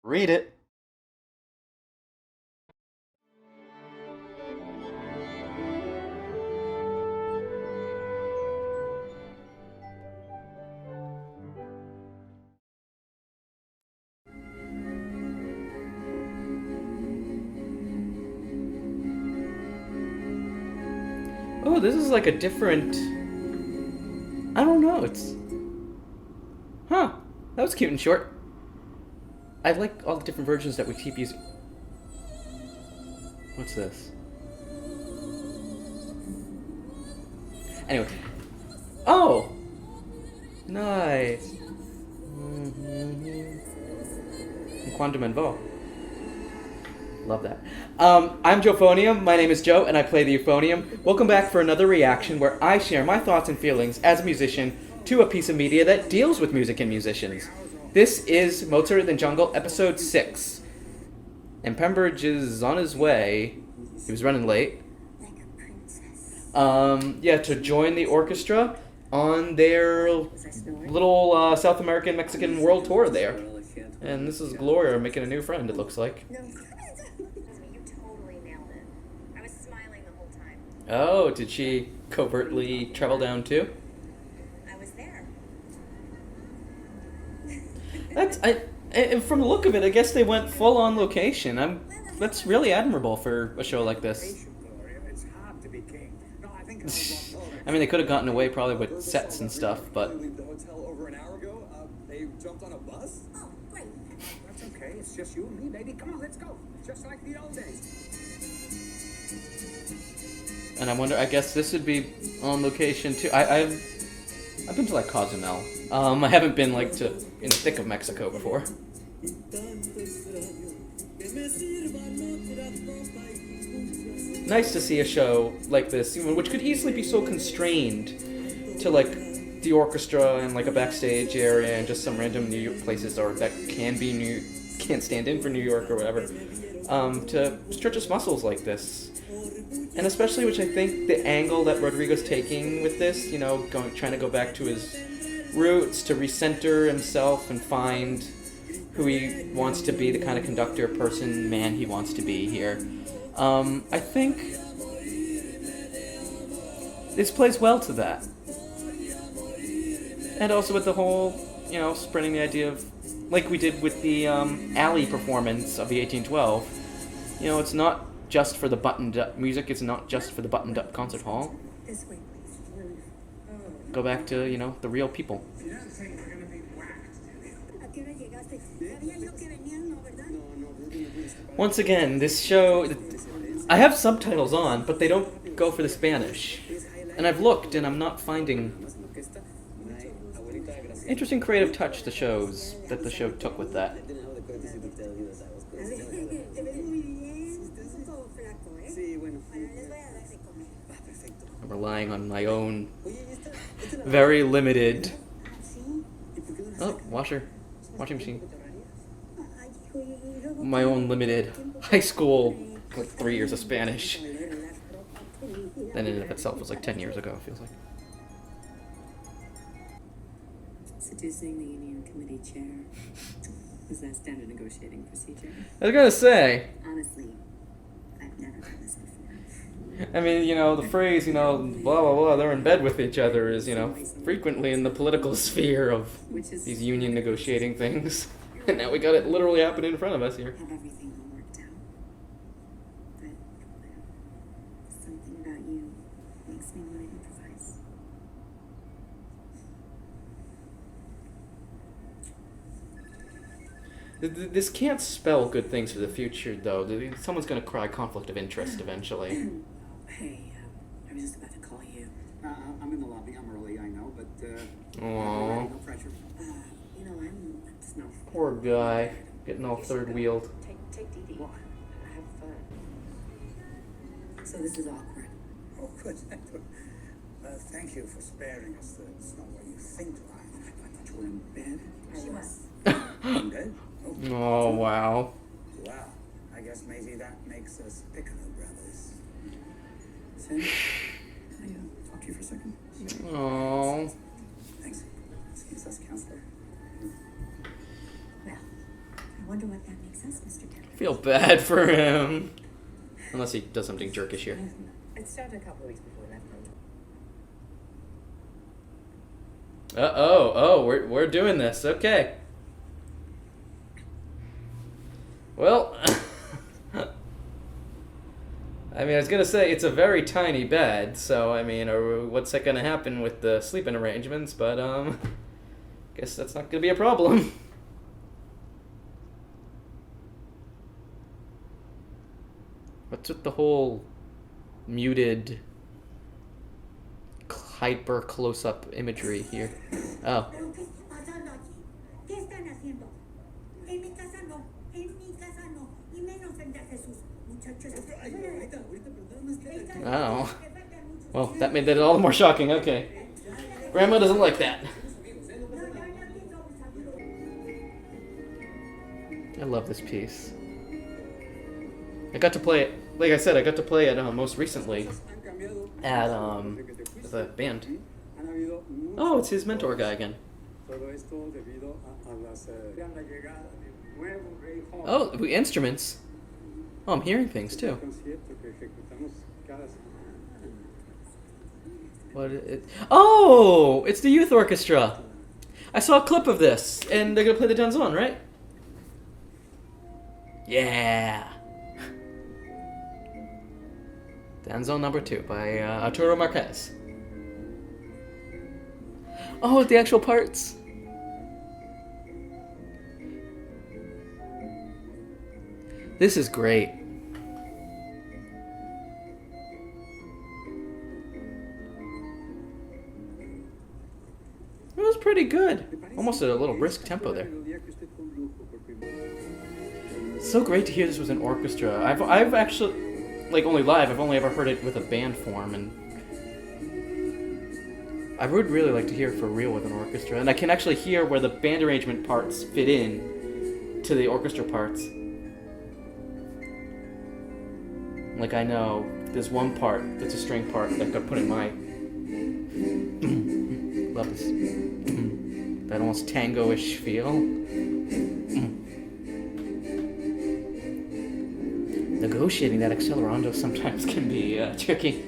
Read it. Oh, this is like a different... I don't know, it's... Huh. That was cute and short. I like all the different versions that we keep using. What's this? Anyway. Oh! Nice. Quantum and Vo. Love that. I'm Joeuphonium. My name is Joe, and I play the euphonium. Welcome back for another reaction where I share my thoughts and feelings as a musician to a piece of media that deals with music and musicians. This is Mozart in the Jungle, episode 6. And Pembridge is on his way. He was running late. To join the orchestra on their little South American Mexican world tour there. And this is Gloria making a new friend, it looks like. Oh, did she covertly travel down too? I was there. And from the look of it, I guess they went full on location. That's really admirable for a show like this. I mean, they could have gotten away probably with sets and stuff, but. The hotel over an hour ago. They jumped on a bus. Oh, great. That's okay. It's just you and me, baby. Come on, let's go. Just like the old days. And I wonder. I guess this would be on location too. I've been to like Cozumel. I haven't been like to in the thick of Mexico before. Nice to see a show like this, which could easily be so constrained to like the orchestra and like a backstage area and just some random New York places or that can't stand in for New York or whatever, to stretch its muscles like this. And especially, which I think the angle that Rodrigo's taking with this, trying to go back to his roots, to recenter himself and find who he wants to be, the kind of conductor, person, man he wants to be here. I think this plays well to that. And also with the whole, spreading the idea of, like we did with the alley performance of the 1812, it's not just for the buttoned-up music, it's not just for the buttoned-up concert hall. This way, please. Go back to, the real people. Once again, this show, I have subtitles on, but they don't go for the Spanish. And I've looked, and I'm not finding interesting creative touch the shows that the show took with that. I'm relying on my own very limited washing machine. My own limited high school, like 3 years of Spanish. That in and of itself was like 10 years ago, it feels like. Seducing the union committee chair. Is that standard negotiating procedure? I was gonna say. Honestly, I've never done this before. I mean, the phrase, blah, blah, blah, they're in bed with each other is, frequently in the political sphere of these union negotiating things. And now we got it literally happening in front of us here. Have everything all worked out. But something about you makes me want to improvise. This can't spell good things for the future, though. Someone's going to cry conflict of interest eventually. Hey, I was just about to call you. I'm in the lobby. I'm early, I know, but Aww. no pressure. I'm just not. Poor guy, getting all third-wheeled. Take DD. Have fun. So this is awkward. Oh, good. Thank you for sparing us. It's not what you think like. I thought you were in bed. She was. In bed? Oh, wow. Wow. I guess maybe that makes us Piccolo brothers. Cynthia, can I talk to you for a second? Oh. Thanks. Excuse us, counselor. Well, wonder what that makes us, Mr. Taylor. Feel bad for him. Unless he does something jerkish here. It started a couple of weeks before we left. We're doing this. Okay. Well, I mean, I was gonna say it's a very tiny bed, so I mean, what's that gonna happen with the sleeping arrangements? But guess that's not gonna be a problem. What's with the whole muted, hyper close-up imagery here? Oh. ¿Pero qué está pasando aquí? ¿Qué están haciendo? En mi casa no, y menos frente a Jesús. Muchachos, Oh. Well, that made that all the more shocking. Okay. Grandma doesn't like that. I love this piece. I got to play it, like I said, I got to play it most recently at the band. Oh, it's his mentor guy again. Oh, instruments. Oh, I'm hearing things too. Oh, it's the youth orchestra. I saw a clip of this, and they're gonna play the Danzon, right? Yeah. Danzon number 2 by Arturo Marquez. Oh, the actual parts. This is great. It was pretty good. Almost at a little brisk tempo there. So great to hear this was an orchestra. I've actually, like, only live, I've only ever heard it with a band form, and I would really like to hear it for real with an orchestra. And I can actually hear where the band arrangement parts fit in to the orchestra parts. Like, I know there's one part that's a string part that got put in my... Love this. That almost tango-ish feel. Negotiating that accelerando sometimes can be tricky.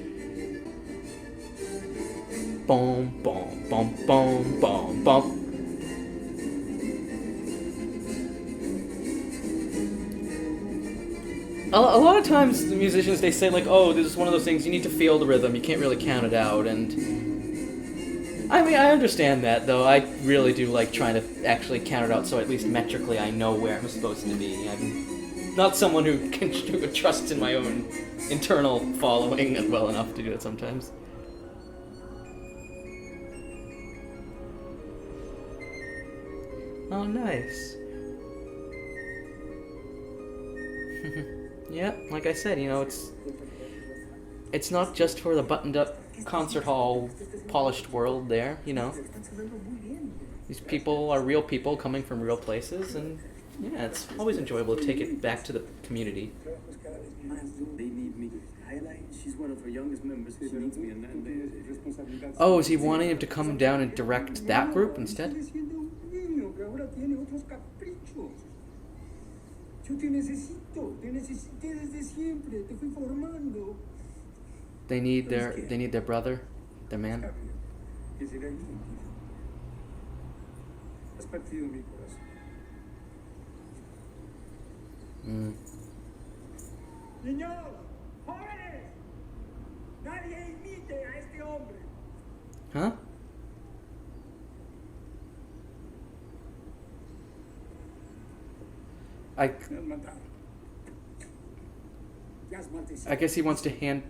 Boom, boom, boom, boom, boom, boom. A lot of times the musicians, they say like, oh, this is one of those things, you need to feel the rhythm, you can't really count it out, and I mean, I understand that, though. I really do like trying to actually count it out, so at least metrically I know where I'm supposed to be. I'm not someone who trusts in my own internal following well enough to do it sometimes. Oh, nice. Yeah, like I said, you know, it's not just for the buttoned-up concert hall, polished world there, you know. These people are real people coming from real places, and yeah, it's always enjoyable to take it back to the community. They need me. She's one of her youngest members. She needs me, and Oh, is he wanting him to come down and direct that group instead? They need their brother, their man. Mm. Niños, jóvenes, nadie imite a este hombre. Huh? I guess he wants to hand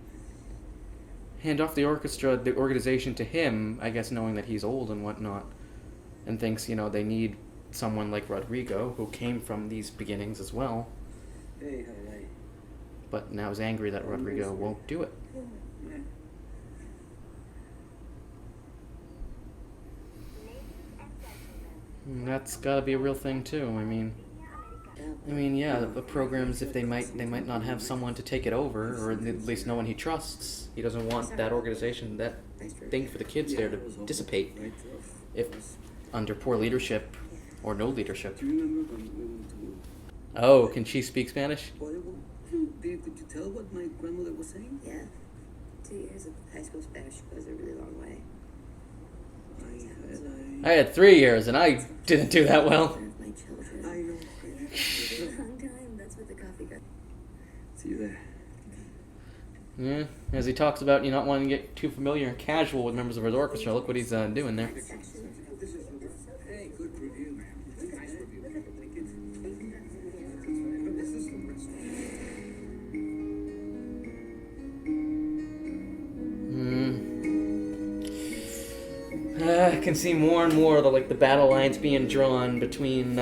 off the orchestra, the organization to him, I guess knowing that he's old and whatnot, and thinks, you know, they need someone like Rodrigo, who came from these beginnings as well, but now is angry that Rodrigo won't do it. And that's gotta be a real thing too. I mean, yeah, the programs, if they might not have someone to take it over, or at least no one he trusts. He doesn't want that organization, that thing for the kids there to dissipate if under poor leadership or no leadership. Oh, can she speak Spanish? Did you tell what my grandmother was saying? Yeah. 2 years of high school Spanish goes a really long way. I had 3 years, and I didn't do that well. One of my children. I know. For a long time, that's what the coffee got. See you there. Yeah, as he talks about not wanting to get too familiar and casual with members of his orchestra. Look what he's doing there. Hey, good review, man. Nice review. Thank you. I can see more and more of the battle lines being drawn between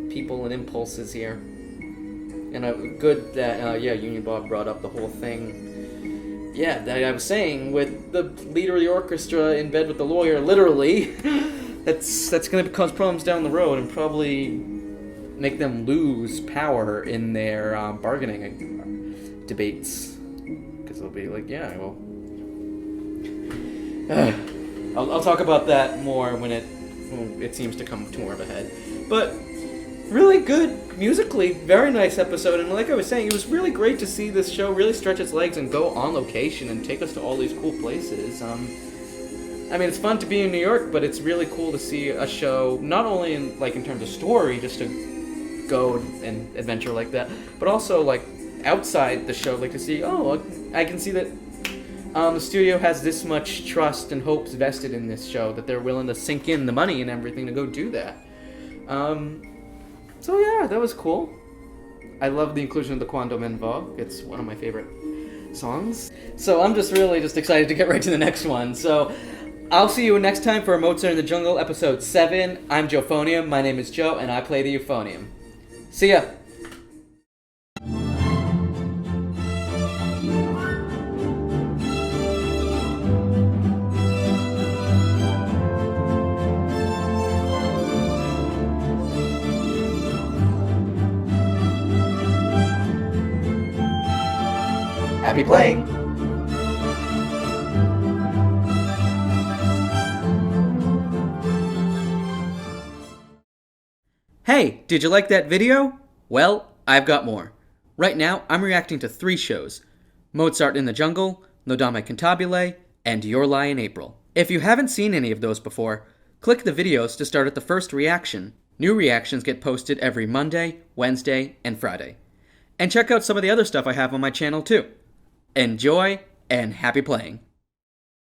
people and impulses here. And good that Union Bob brought up the whole thing. Yeah, that I was saying with the leader of the orchestra in bed with the lawyer, literally. that's going to cause problems down the road and probably make them lose power in their bargaining debates. Because they'll be like, yeah, well. I'll talk about that more when it seems to come to more of a head. But really good musically, very nice episode, and like I was saying, it was really great to see this show really stretch its legs and go on location and take us to all these cool places. I mean, it's fun to be in New York, but it's really cool to see a show not only in terms of story, just to go and adventure like that, but also outside the show, to see, I can see that the studio has this much trust and hopes vested in this show that they're willing to sink in the money and everything to go do that. So yeah, that was cool. I love the inclusion of the Quando Men Vogue. It's one of my favorite songs. So I'm really excited to get right to the next one. So I'll see you next time for Mozart in the Jungle, episode 7. I'm Joeuphonium. My name is Joe, and I play the euphonium. See ya! Happy playing! Hey, did you like that video? Well, I've got more. Right now, I'm reacting to 3 shows: Mozart in the Jungle, No Dame Cantabile, and Your Lie in April. If you haven't seen any of those before, click the videos to start at the first reaction. New reactions get posted every Monday, Wednesday, and Friday. And check out some of the other stuff I have on my channel too. Enjoy, and happy playing!